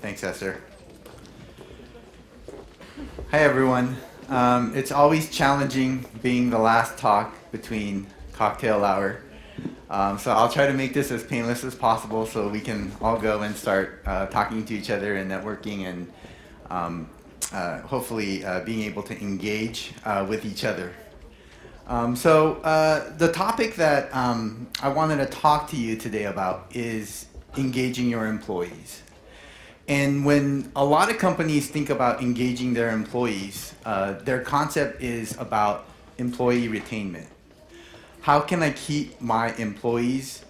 Thanks, Esther. Hi, everyone. It's always challenging being the last talk between cocktail hour. So I'll try to make this as painless as possible so we can all go and start talking to each other and networking and hopefully being able to engage with each other. The topic that I wanted to talk to you today about is engaging your employees. And when a lot of companies think about engaging their employees, their concept is about employee retainment. How can I keep my employees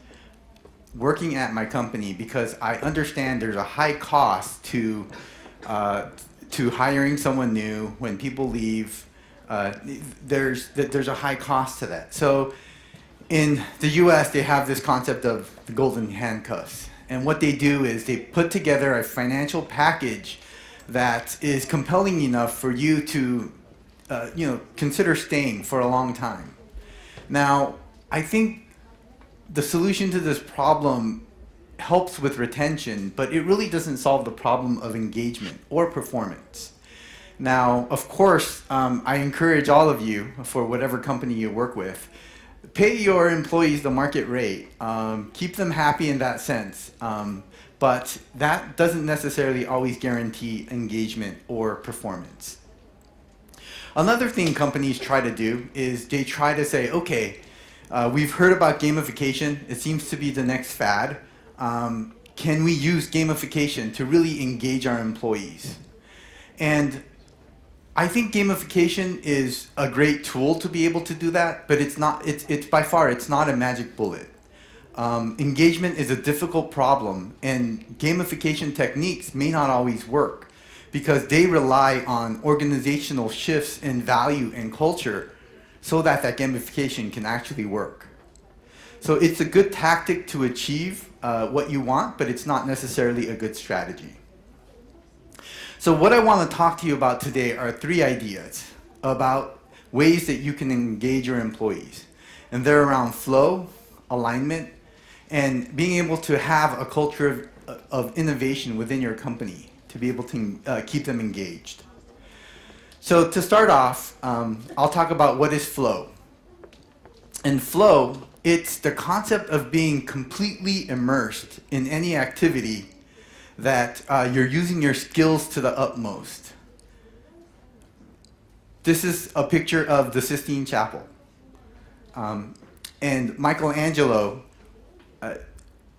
working at my company? Because I understand there's a high cost to hiring someone new. When people leave, there's a high cost to that. So in the US, they have this concept of the golden handcuffs. And what they do is they put together a financial package that is compelling enough for you to consider staying for a long time. Now, I think the solution to this problem helps with retention, but it really doesn't solve the problem of engagement or performance. Now, of course, I encourage all of you, for whatever company you work with, pay your employees the market rate. Keep them happy in that sense. But that doesn't necessarily always guarantee engagement or performance. Another thing companies try to do is they try to say, okay, we've heard about gamification. It seems to be the next fad. Can we use gamification to really engage our employees? And I think gamification is a great tool to be able to do that, but it's by far not a magic bullet. Engagement is a difficult problem, and gamification techniques may not always work because they rely on organizational shifts in value and culture so that gamification can actually work. So it's a good tactic to achieve what you want, but it's not necessarily a good strategy. So what I want to talk to you about today are 3 ideas about ways that you can engage your employees. And they're around flow, alignment, and being able to have a culture of innovation within your company to be able to keep them engaged. So to start off, I'll talk about what is flow. And flow, it's the concept of being completely immersed in any activity that you're using your skills to the utmost. This is a picture of the Sistine Chapel. And Michelangelo,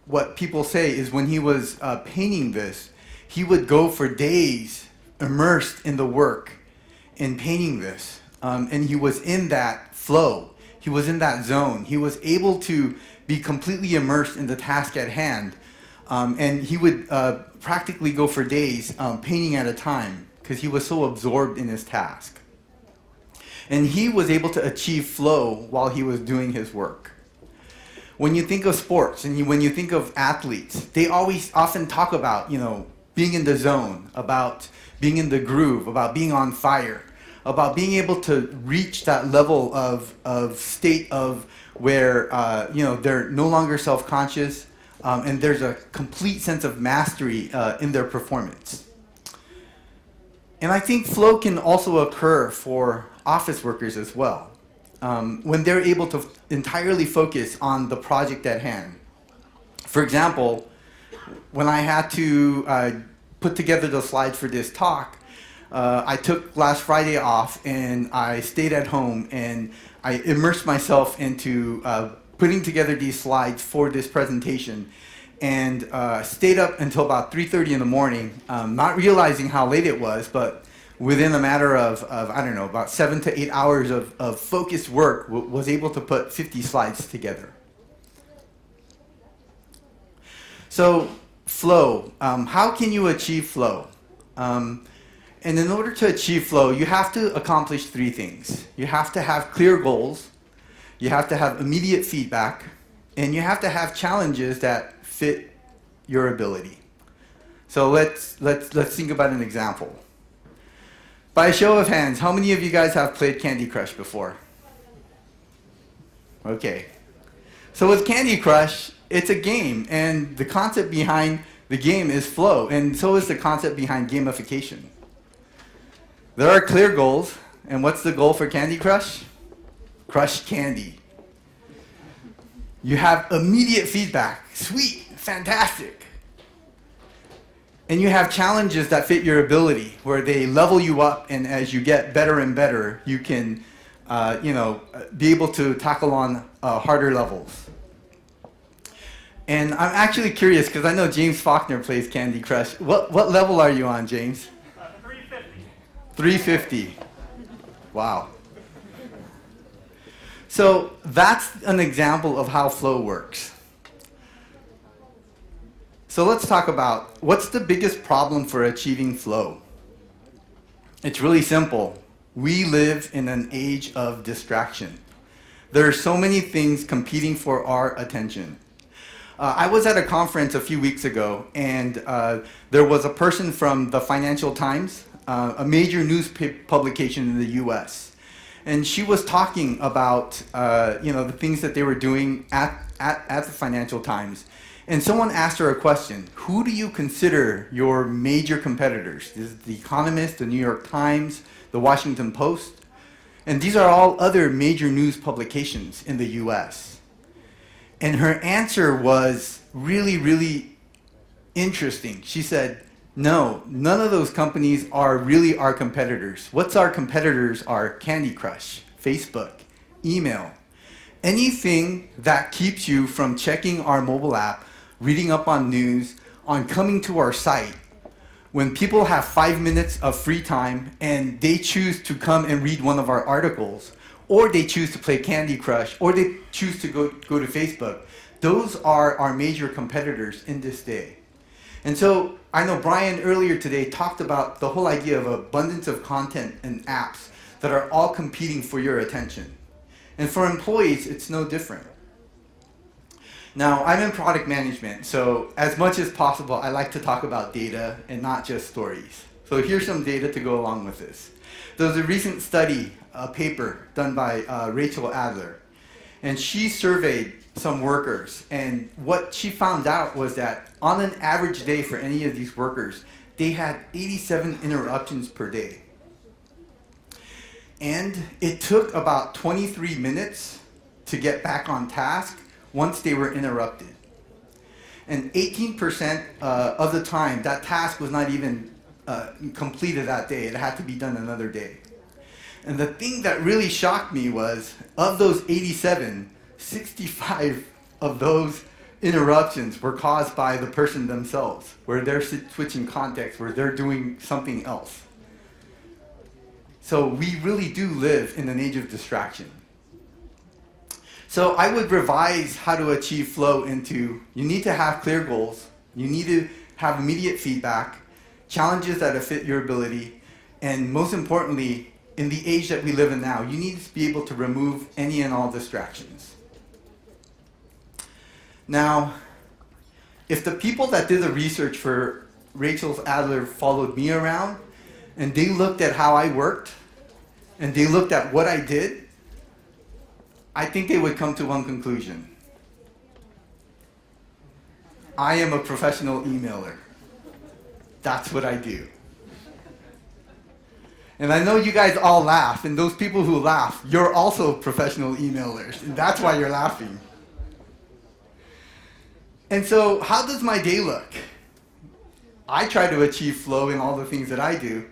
what people say is when he was painting this, he would go for days immersed in the work in painting this. And he was in that flow. He was in that zone. He was able to be completely immersed in the task at hand. And he would practically go for days painting at a time because he was so absorbed in his task. And he was able to achieve flow while he was doing his work. When you think of sports and when you think of athletes, they often talk about, being in the zone, about being in the groove, about being on fire, about being able to reach that level of state of where, they're no longer self-conscious, and there's a complete sense of mastery in their performance. And I think flow can also occur for office workers as well, when they're able to entirely focus on the project at hand. For example, when I had to put together the slides for this talk, I took last Friday off and I stayed at home and I immersed myself into putting together these slides for this presentation, and stayed up until about 3:30 in the morning, not realizing how late it was, but within a matter of about 7 to 8 hours of focused work, was able to put 50 slides together. So flow, how can you achieve flow? And in order to achieve flow, you have to accomplish 3 things. You have to have clear goals, you have to have immediate feedback, and you have to have challenges that fit your ability. So let's think about an example. By a show of hands, how many of you guys have played Candy Crush before? Okay. So with Candy Crush, it's a game, and the concept behind The game is flow, and so is the concept behind gamification. There are clear goals, and what's the goal for Candy Crush? Crush candy. You have immediate feedback. Sweet, fantastic. And you have challenges that fit your ability, where they level you up, and as you get better and better, you can be able to tackle on harder levels. And I'm actually curious, because I know James Faulkner plays Candy Crush. What level are you on, James? 350. 350. Wow. So that's an example of how flow works. So let's talk about what's the biggest problem for achieving flow. It's really simple. We live in an age of distraction. There are so many things competing for our attention. I was at a conference a few weeks ago, and there was a person from the Financial Times, a major news publication in the US. And she was talking about the things that they were doing at the Financial Times. And someone asked her a question. Who do you consider your major competitors? This is The Economist, the New York Times, the Washington Post. And these are all other major news publications in the US. And her answer was really, really interesting. She said, no, none of those companies are really our competitors. What's our competitors are Candy Crush, Facebook, email. Anything that keeps you from checking our mobile app, reading up on news, on coming to our site. When people have 5 minutes of free time and they choose to come and read one of our articles, or they choose to play Candy Crush, or they choose to go to Facebook, those are our major competitors in this day. And so I know Brian earlier today talked about the whole idea of abundance of content and apps that are all competing for your attention. And for employees, it's no different. Now, I'm in product management, so as much as possible, I like to talk about data and not just stories. So here's some data to go along with this. There was a recent study, a paper done by Rachel Adler, and she surveyed some workers, and what she found out was that on an average day for any of these workers, they had 87 interruptions per day. And it took about 23 minutes to get back on task once they were interrupted. And 18% of the time, that task was not even completed that day. It had to be done another day. And the thing that really shocked me was, of those 87, 65 of those interruptions were caused by the person themselves, where they're switching context, where they're doing something else. So we really do live in an age of distraction. So I would revise how to achieve flow into, you need to have clear goals, you need to have immediate feedback, challenges that fit your ability, and most importantly, in the age that we live in now, you need to be able to remove any and all distractions. Now, if the people that did the research for Rachel Adler followed me around, and they looked at how I worked, and they looked at what I did, I think they would come to one conclusion. I am a professional emailer. That's what I do. And I know you guys all laugh, and those people who laugh, you're also professional emailers, and that's why you're laughing. And so, how does my day look? I try to achieve flow in all the things that I do.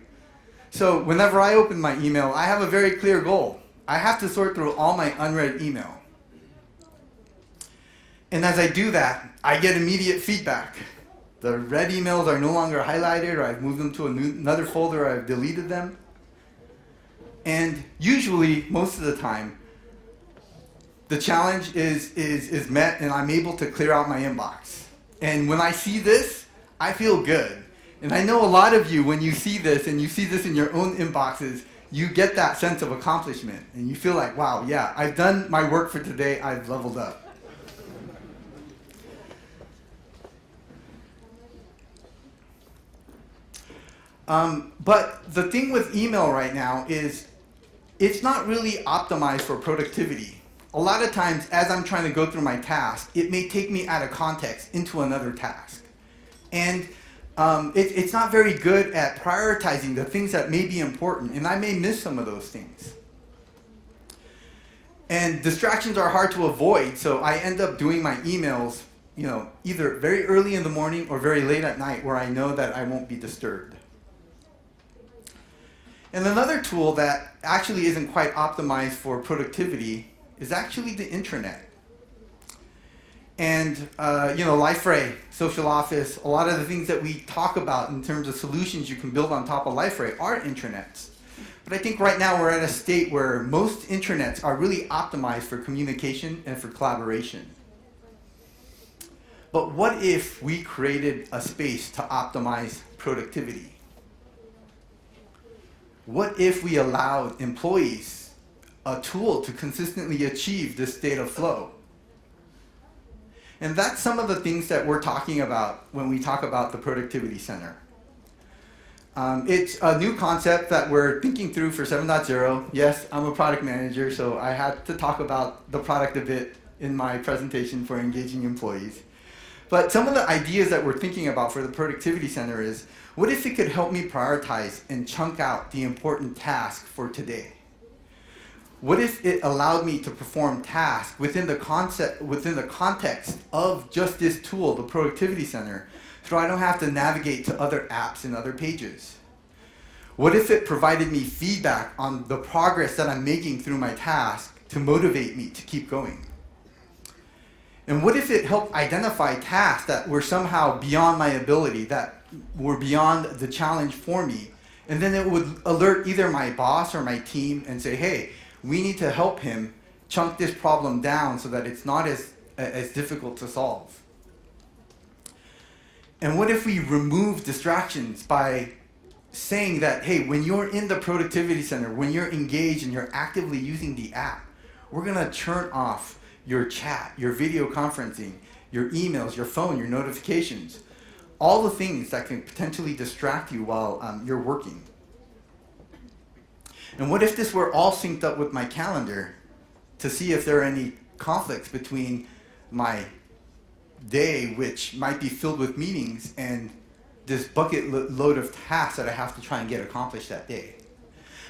So whenever I open my email, I have a very clear goal. I have to sort through all my unread email. And as I do that, I get immediate feedback. The read emails are no longer highlighted, or I've moved them to another folder, or I've deleted them. And usually, most of the time, the challenge is met, and I'm able to clear out my inbox. And when I see this, I feel good. And I know a lot of you, when you see this, and you see this in your own inboxes, you get that sense of accomplishment. And you feel like, wow, yeah, I've done my work for today, I've leveled up. But the thing with email right now is it's not really optimized for productivity. A lot of times, as I'm trying to go through my task, it may take me out of context into another task. And it's not very good at prioritizing the things that may be important, and I may miss some of those things. And distractions are hard to avoid, so I end up doing my emails, either very early in the morning or very late at night where I know that I won't be disturbed. And another tool that actually isn't quite optimized for productivity is actually the intranet. And, Liferay, Social Office, a lot of the things that we talk about in terms of solutions you can build on top of Liferay are intranets. But I think right now we're at a state where most intranets are really optimized for communication and for collaboration. But what if we created a space to optimize productivity? What if we allowed employees a tool to consistently achieve this state of flow? And that's some of the things that we're talking about when we talk about the Productivity Center. It's a new concept that we're thinking through for 7.0. Yes, I'm a product manager, so I had to talk about the product a bit in my presentation for engaging employees. But some of the ideas that we're thinking about for the Productivity Center is, what if it could help me prioritize and chunk out the important task for today? What if it allowed me to perform tasks within the context of just this tool, the Productivity Center, so I don't have to navigate to other apps and other pages? What if it provided me feedback on the progress that I'm making through my task to motivate me to keep going? And what if it helped identify tasks that were somehow beyond my ability, that were beyond the challenge for me, and then it would alert either my boss or my team and say, hey, we need to help him chunk this problem down so that it's not as difficult to solve. And what if we remove distractions by saying that, hey, when you're in the Productivity Center, when you're engaged and you're actively using the app, we're going to turn off your chat, your video conferencing, your emails, your phone, your notifications, all the things that can potentially distract you while you're working. And what if this were all synced up with my calendar to see if there are any conflicts between my day, which might be filled with meetings, and this bucket load of tasks that I have to try and get accomplished that day?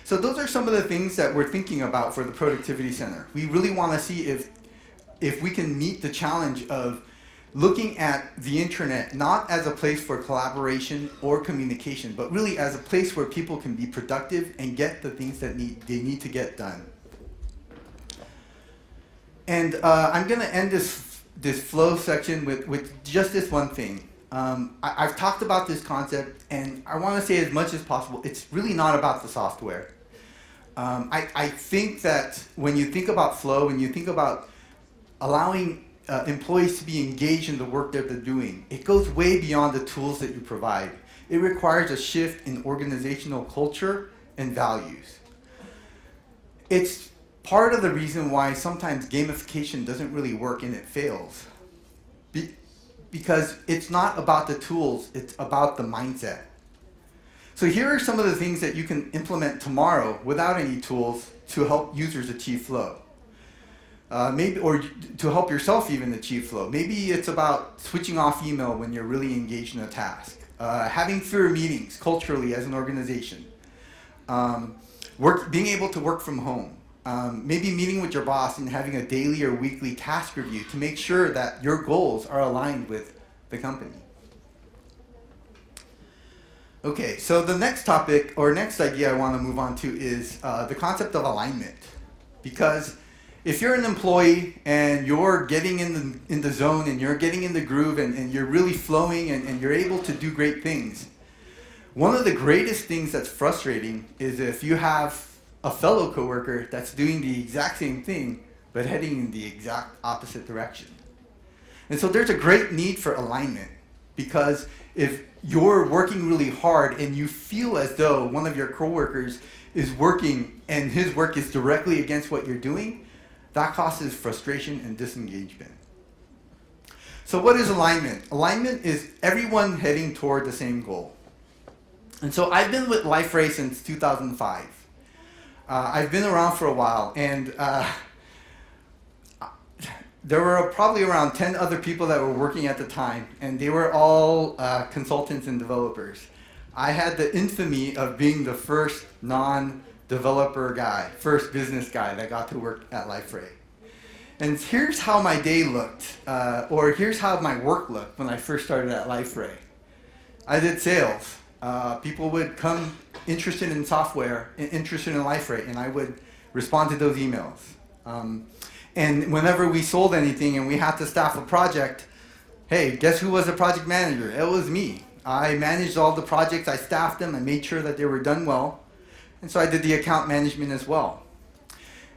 So those are some of the things that we're thinking about for the Productivity Center. We really want to see if we can meet the challenge of looking at the intranet not as a place for collaboration or communication, but really as a place where people can be productive and get the things that they need to get done. And I'm going to end this flow section with just this one thing. I've talked about this concept, and I want to say as much as possible, it's really not about the software. I think that when you think about flow, when you think about allowing employees to be engaged in the work that they're doing, it goes way beyond the tools that you provide. It requires a shift in organizational culture and values. It's part of the reason why sometimes gamification doesn't really work and it fails. Because it's not about the tools, it's about the mindset. So here are some of the things that you can implement tomorrow without any tools to help users achieve flow. Maybe, or to help yourself even achieve flow. Maybe it's about switching off email when you're really engaged in a task. Having fewer meetings culturally as an organization. Being able to work from home. Maybe meeting with your boss and having a daily or weekly task review to make sure that your goals are aligned with the company. Okay, so the next topic, or next idea I want to move on to is the concept of alignment. Because if you're an employee and you're getting in the zone and you're getting in the groove and you're really flowing and you're able to do great things, one of the greatest things that's frustrating is if you have a fellow coworker that's doing the exact same thing but heading in the exact opposite direction. And so there's a great need for alignment, because if you're working really hard and you feel as though one of your coworkers is working and his work is directly against what you're doing, that causes frustration and disengagement. So what is alignment? Alignment is everyone heading toward the same goal. And so I've been with Liferay since 2005. I've been around for a while, and there were probably around 10 other people that were working at the time, and they were all consultants and developers. I had the infamy of being the first non-developer guy, first business guy that got to work at Liferay. And here's how my day looked, or here's how my work looked when I first started at Liferay. I did sales. People would come interested in software, interested in Liferay, and I would respond to those emails. And whenever we sold anything and we had to staff a project, hey, guess who was the project manager? It was me. I managed all the projects, I staffed them, I made sure that they were done well. And so I did the account management as well.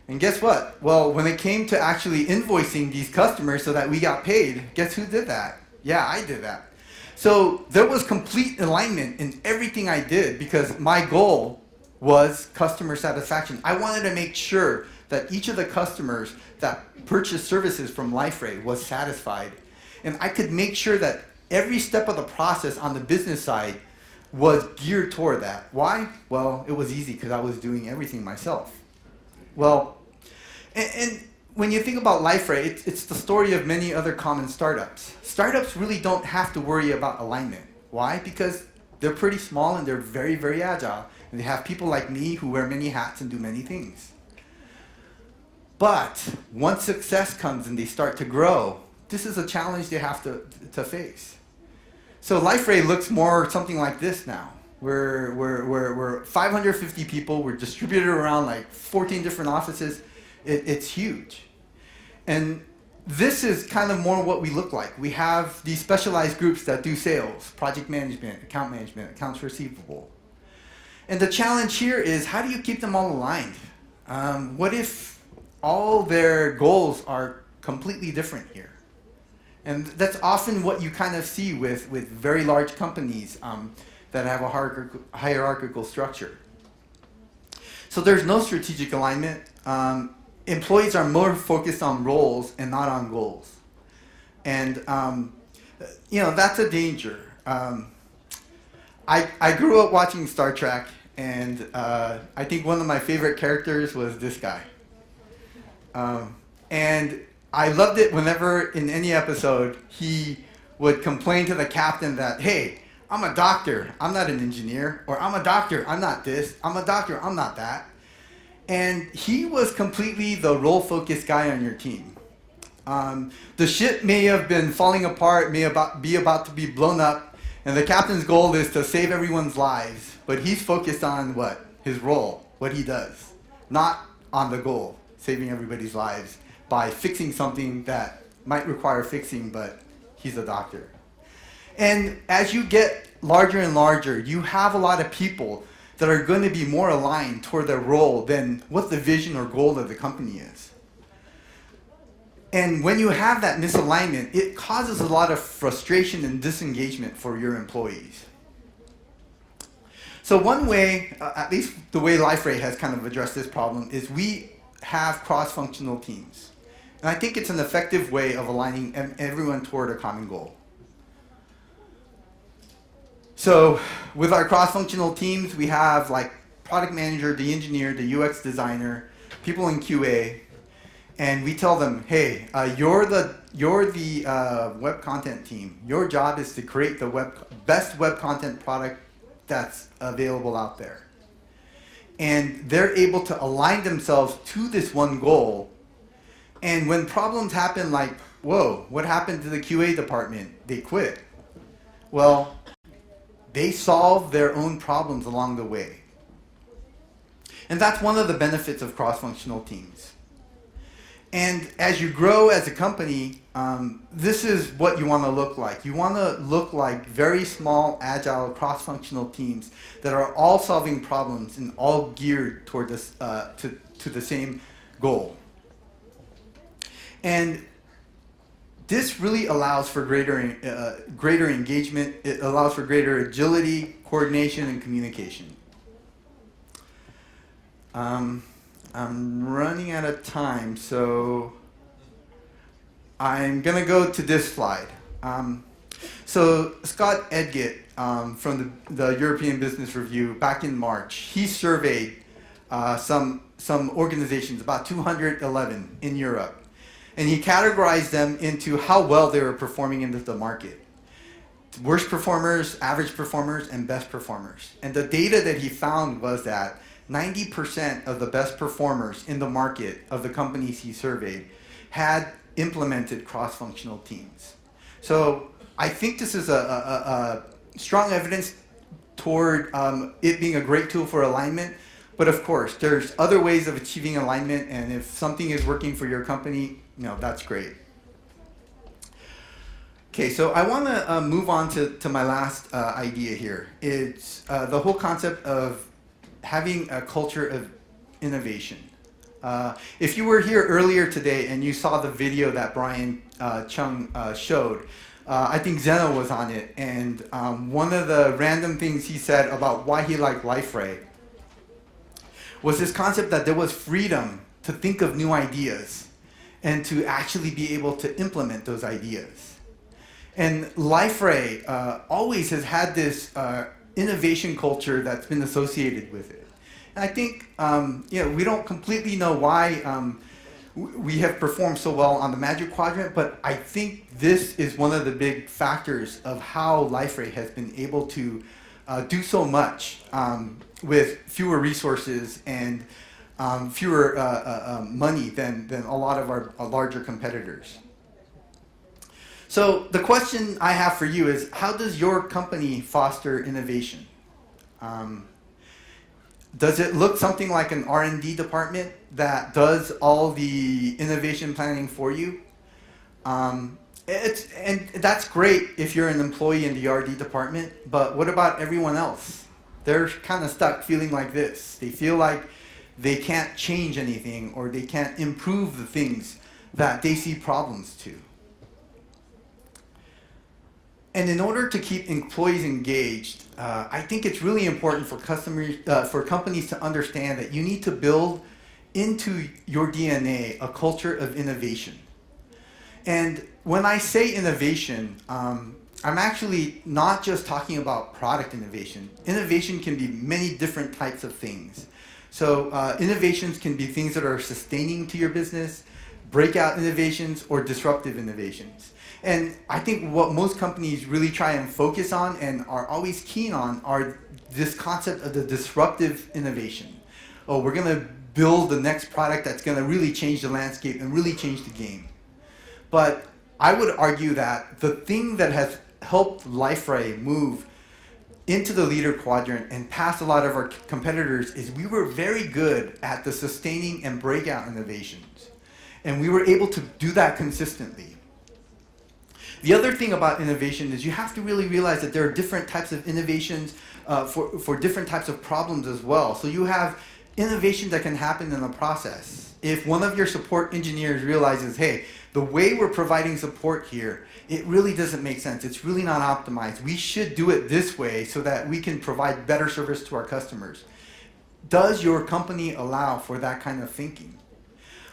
And guess what? Well, when it came to actually invoicing these customers so that we got paid, guess who did that? Yeah, I did that. So there was complete alignment in everything I did because my goal was customer satisfaction. I wanted to make sure that each of the customers that purchased services from Liferay was satisfied. And I could make sure that every step of the process on the business side was geared toward that. Why? Well, it was easy because I was doing everything myself. Well, and when you think about Liferay, it's the story of many other common startups. Startups really don't have to worry about alignment. Why? Because they're pretty small and they're very, very agile. And they have people like me who wear many hats and do many things. But once success comes and they start to grow, this is a challenge they have to face. So Liferay looks more something like this now. We're 550 people. We're distributed around like 14 different offices. It's huge. And this is kind of more what we look like. We have these specialized groups that do sales, project management, accounts receivable. And the challenge here is, how do you keep them all aligned? What if all their goals are completely different here? And that's often what you kind of see with very large companies that have a hierarchical structure. So there's no strategic alignment. Employees are more focused on roles and not on goals. And that's a danger. I grew up watching Star Trek, and I think one of my favorite characters was this guy. And I loved it whenever in any episode he would complain to the captain that, hey, I'm a doctor, I'm not an engineer, or I'm a doctor, I'm not this, I'm a doctor, I'm not that. And he was completely the role-focused guy on your team. The ship may have been falling apart, may be about to be blown up, and the captain's goal is to save everyone's lives, but he's focused on what? His role, what he does, not on the goal, saving everybody's lives by fixing something that might require fixing, but he's a doctor. And as you get larger and larger, you have a lot of people that are going to be more aligned toward their role than what the vision or goal of the company is. And when you have that misalignment, it causes a lot of frustration and disengagement for your employees. So one way, at least the way Liferay has kind of addressed this problem, is we have cross-functional teams. And I think it's an effective way of aligning everyone toward a common goal. So with our cross-functional teams, we have like product manager, the engineer, the UX designer, people in QA, and we tell them, hey, you're the web content team. Your job is to create the best web content product that's available out there. And they're able to align themselves to this one goal. And when problems happen like, whoa, what happened to the QA department? They quit. Well, they solve their own problems along the way. And that's one of the benefits of cross-functional teams. And as you grow as a company, this is what you want to look like. You want to look like very small, agile, cross-functional teams that are all solving problems and all geared toward this, to the same goal. And this really allows for greater engagement. It allows for greater agility, coordination, and communication. I'm running out of time, so I'm going to go to this slide. So Scott Edgett from the European Business Review back in March, he surveyed some organizations, about 211 in Europe. And he categorized them into how well they were performing in the market. Worst performers, average performers, and best performers. And the data that he found was that 90% of the best performers in the market of the companies he surveyed had implemented cross-functional teams. So I think this is a strong evidence toward it being a great tool for alignment. But of course, there's other ways of achieving alignment, and if something is working for your company, that's great. Okay, so I want to move on to my last idea here. It's the whole concept of having a culture of innovation. If you were here earlier today and you saw the video that Brian Chung showed, I think Zeno was on it, and one of the random things he said about why he liked Liferay was this concept that there was freedom to think of new ideas and to actually be able to implement those ideas. And Liferay always has had this innovation culture that's been associated with it. And I think we don't completely know why we have performed so well on the Magic Quadrant, but I think this is one of the big factors of how Liferay has been able to do so much with fewer resources and fewer money than a lot of our larger competitors. So the question I have for you is, how does your company foster innovation? Does it look something like an R&D department that does all the innovation planning for you? And that's great if you're an employee in the R&D department, but what about everyone else? They're kind of stuck feeling like this. They feel like they can't change anything, or they can't improve the things that they see problems to. And in order to keep employees engaged, I think it's really important for companies to understand that you need to build into your DNA a culture of innovation. And when I say innovation, I'm actually not just talking about product innovation. Innovation can be many different types of things. So innovations can be things that are sustaining to your business, breakout innovations, or disruptive innovations. And I think what most companies really try and focus on and are always keen on are this concept of the disruptive innovation. Oh, we're going to build the next product that's going to really change the landscape and really change the game. But I would argue that the thing that has helped Liferay move into the leader quadrant and past a lot of our competitors is we were very good at the sustaining and breakout innovations. And we were able to do that consistently. The other thing about innovation is you have to really realize that there are different types of innovations for different types of problems as well. So you have innovation that can happen in a process. If one of your support engineers realizes, hey, the way we're providing support here, it really doesn't make sense. It's really not optimized. We should do it this way so that we can provide better service to our customers. Does your company allow for that kind of thinking?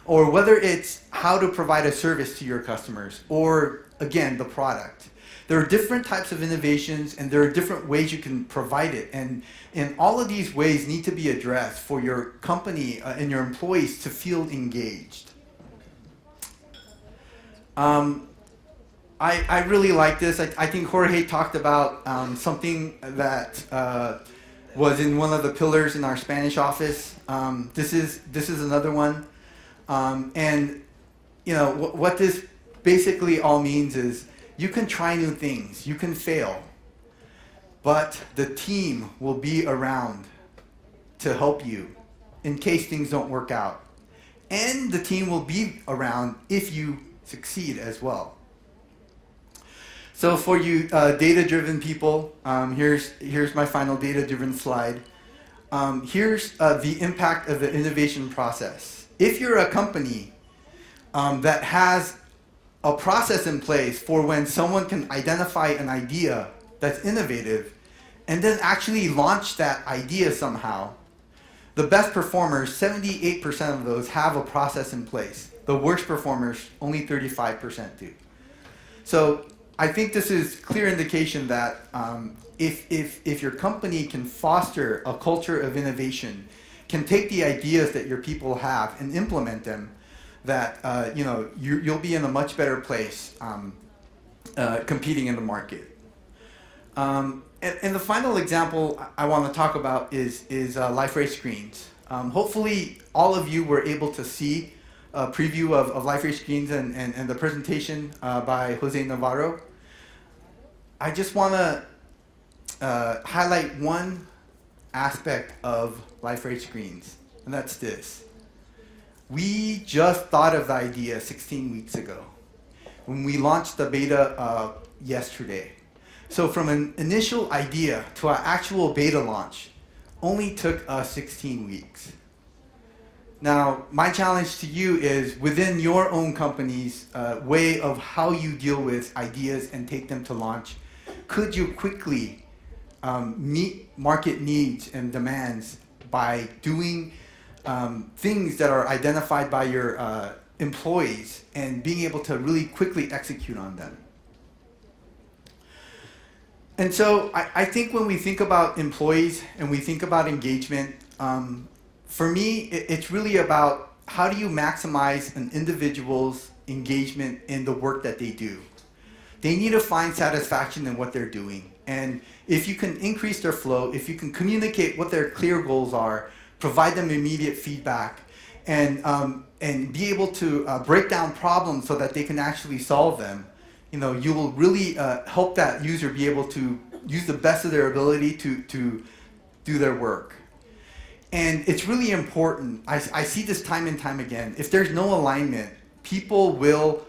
Or whether it's how to provide a service to your customers, or again, the product. There are different types of innovations, and there are different ways you can provide it. And all of these ways need to be addressed for your company and your employees to feel engaged. I really like this. I think Jorge talked about something that was in one of the pillars in our Spanish office. This is another one. And what this basically all means is you can try new things, you can fail, but the team will be around to help you in case things don't work out. And the team will be around if you succeed as well. So for you data-driven people, here's my final data-driven slide. Here's the impact of the innovation process. If you're a company that has a process in place for when someone can identify an idea that's innovative and then actually launch that idea somehow, the best performers, 78% of those have a process in place. The worst performers, only 35% do. So I think this is clear indication that if your company can foster a culture of innovation, can take the ideas that your people have and implement them, that you'll be in a much better place competing in the market. And the final example I want to talk about is Liferay screens. Hopefully, all of you were able to see a preview of Liferay screens and the presentation by Jose Navarro. I just want to highlight one aspect of Liferay screens, and that's this. We just thought of the idea 16 weeks ago when we launched the beta yesterday. So from an initial idea to our actual beta launch only took us 16 weeks. Now, my challenge to you is within your own company's way of how you deal with ideas and take them to launch, could you quickly meet market needs and demands by doing things that are identified by your employees and being able to really quickly execute on them? And so I think when we think about employees and we think about engagement, for me, it's really about how do you maximize an individual's engagement in the work that they do. They need to find satisfaction in what they're doing. And if you can increase their flow, if you can communicate what their clear goals are, provide them immediate feedback, and be able to break down problems so that they can actually solve them, you will really help that user be able to use the best of their ability to do their work. And it's really important. I see this time and time again. If there's no alignment, people will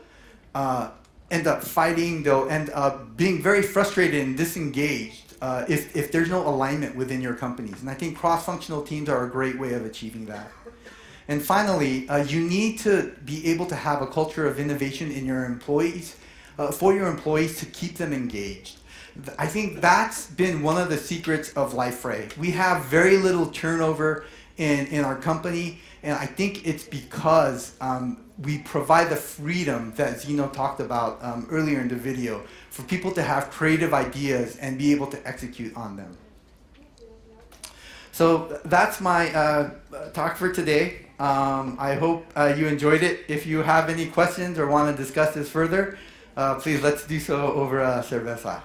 end up fighting. They'll end up being very frustrated and disengaged if there's no alignment within your companies. And I think cross-functional teams are a great way of achieving that. And finally, you need to be able to have a culture of innovation in your employees, for your employees to keep them engaged. I think that's been one of the secrets of Liferay. We have very little turnover in our company, and I think it's because we provide the freedom that Zeno talked about earlier in the video for people to have creative ideas and be able to execute on them. So that's my talk for today. I hope you enjoyed it. If you have any questions or want to discuss this further, please let's do so over cerveza.